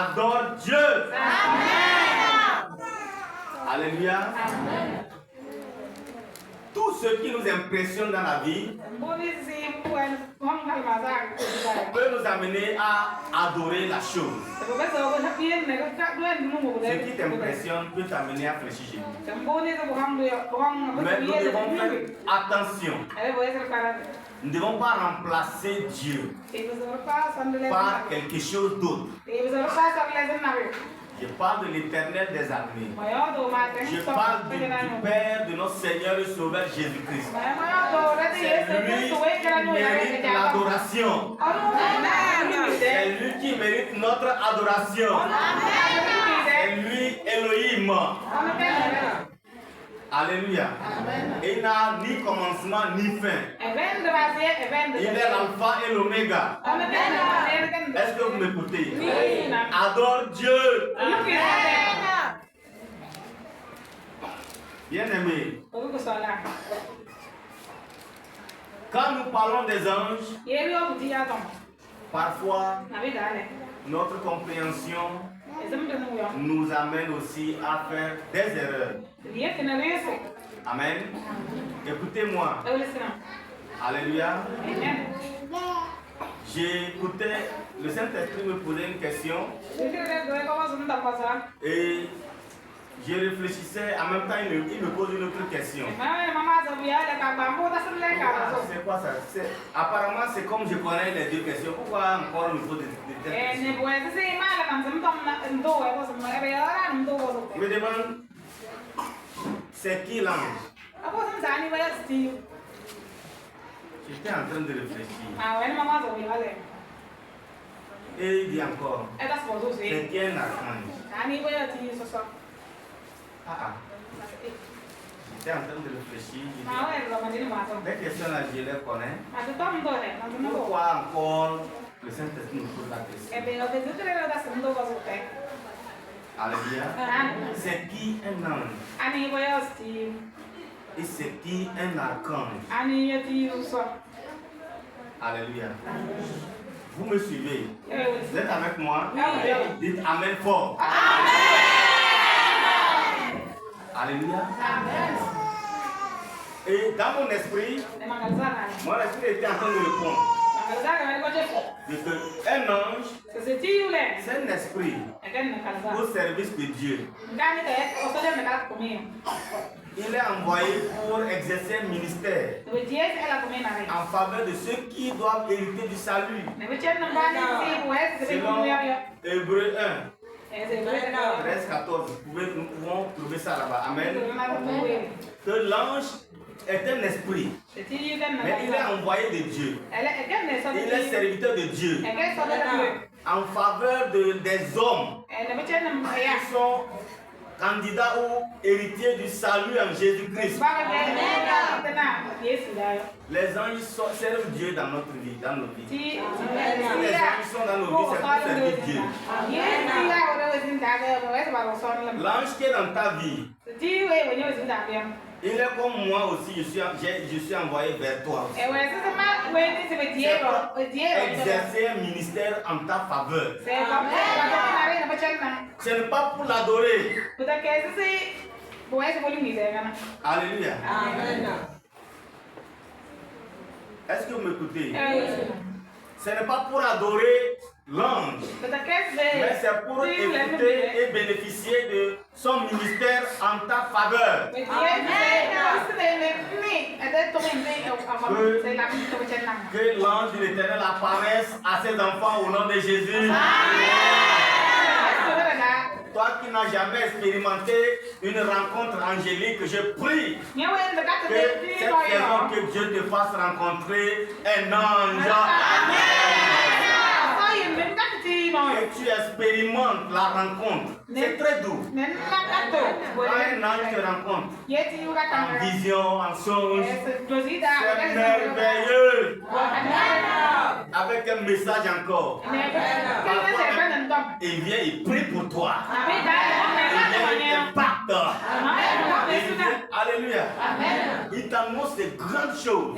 adore Dieu. Amen. Alléluia. Amen. Tout ce qui nous impressionne dans la vie peut nous amener à adorer la chose. Ce qui t'impressionne peut t'amener à fléchir chez lui. Mais nous devons faire attention. Nous ne devons pas remplacer Dieu par quelque chose d'autre. Je parle de l'Éternel des armées. Je parle du Père de notre Seigneur et Sauveur Jésus-Christ. C'est lui qui mérite l'adoration. C'est lui qui mérite notre adoration. C'est lui Elohim. Alléluia. Il n'a ni commencement ni fin. Il est l'alpha et l'oméga. Est-ce que vous m'écoutez? Adore Dieu. Bien-aimé, quand nous parlons des anges, parfois notre compréhension nous amène aussi à faire des erreurs. Amen. Écoutez-moi. Alléluia. J'écoutais, le Saint-Esprit me posait une question et je réfléchissais, en même temps il me pose une autre question. C'est quoi ça? Apparemment c'est comme je connais les deux questions. Pourquoi encore il me pose des questions? Il me demande, c'est qui l'ange? J'étais en train de réfléchir. Et il dit encore, c'est qui un archange? J'étais en train de réfléchir. Les questions là, je les connais. Pourquoi encore le Saint-Esprit nous pose la question? Alléluia. C'est qui un ange? Et c'est qui un archange? Alléluia. Vous me suivez? Vous êtes avec moi? Dites Amen fort. Alléluia. Et dans mon esprit, mon esprit était en train de répondre. Un ange, c'est un esprit au service de Dieu. Il est envoyé pour exercer un ministère en faveur de ceux qui doivent hériter du salut. Selon Hébreux 1, 13, 14, nous pouvons trouver ça là-bas. Amen. Que l'ange est un esprit, mais il est envoyé de Dieu. Il est serviteur de Dieu en faveur des hommes qui sont candidats ou héritiers du salut en Jésus-Christ. Les anges servent Dieu dans notre vie, dans nos vies. Si les anges sont dans nos vies, c'est pour servir Dieu. L'ange qui est dans ta vie, il est comme moi aussi, je suis envoyé vers toi aussi. Exercer un ministère en ta faveur. Ce n'est pas pour l'adorer. Alléluia. Est-ce que vous m'écoutez? Ce n'est pas pour adorer l'ange, mais c'est pour écouter et bénéficier de son ministère en ta faveur. Que l'ange de l'Éternel apparaisse à ses enfants au nom de Jésus. Toi qui n'as jamais expérimenté une rencontre angélique, je prie que cette saison que Dieu te fasse rencontrer un ange. Et tu expérimentes la rencontre. C'est très doux. Quand un ange te rencontre, en vision, en songe, c'est merveilleux. Avec un message encore. Il vient, il prie pour toi. Il vient, il t'impacte. Alléluia. Il t'annonce de grandes choses.